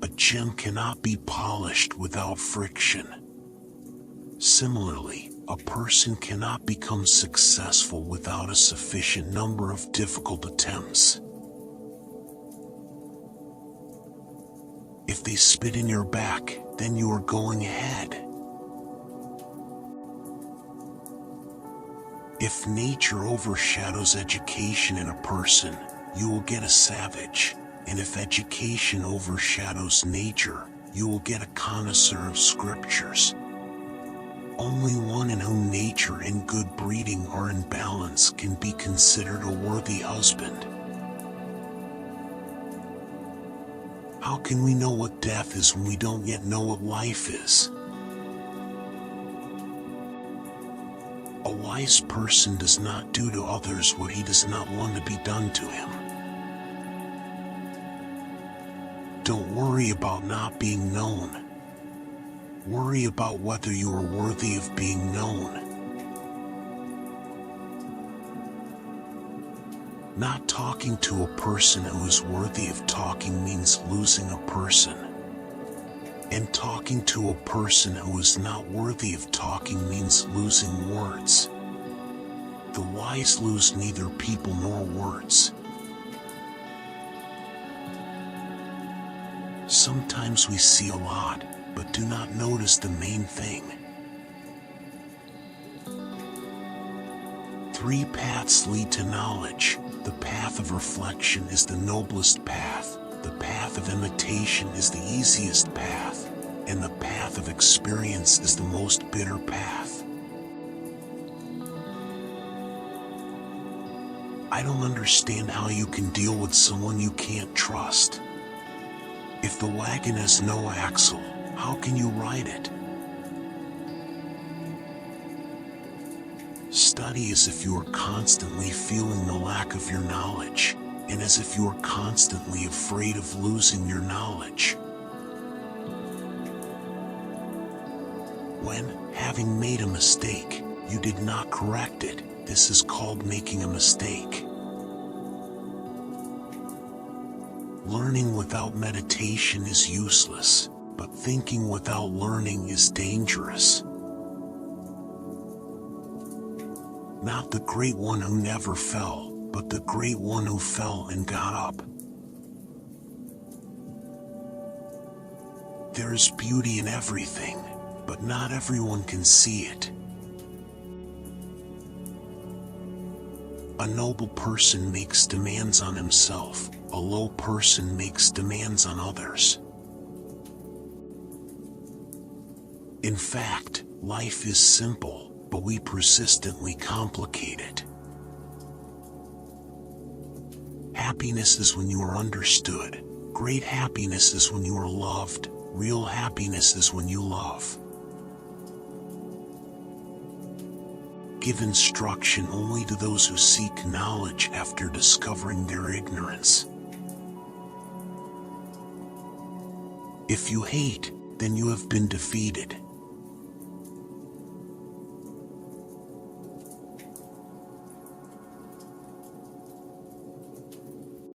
A gem cannot be polished without friction. Similarly, a person cannot become successful without a sufficient number of difficult attempts. If they spit in your back, then you are going ahead. If nature overshadows education in a person, you will get a savage, and if education overshadows nature, you will get a connoisseur of scriptures. Only one in whom nature and good breeding are in balance can be considered a worthy husband. How can we know what death is when we don't yet know what life is? A wise person does not do to others what he does not want to be done to him. Don't worry about not being known. Worry about whether you are worthy of being known. Not talking to a person who is worthy of talking means losing a person. And talking to a person who is not worthy of talking means losing words. The wise lose neither people nor words. Sometimes we see a lot, but do not notice the main thing. 3 paths lead to knowledge. The path of reflection is the noblest path. The path of imitation is the easiest path, and the path of experience is the most bitter path. I don't understand how you can deal with someone you can't trust. If the wagon has no axle, how can you ride it? Study as if you are constantly feeling the lack of your knowledge, and as if you are constantly afraid of losing your knowledge. When, having made a mistake, you did not correct it, this is called making a mistake. Learning without meditation is useless, but thinking without learning is dangerous. Not the great one who never fell, but the great one who fell and got up. There is beauty in everything, but not everyone can see it. A noble person makes demands on himself, a low person makes demands on others. In fact, life is simple, but we persistently complicate it. Happiness is when you are understood. Great happiness is when you are loved. Real happiness is when you love. Give instruction only to those who seek knowledge after discovering their ignorance. If you hate, then you have been defeated.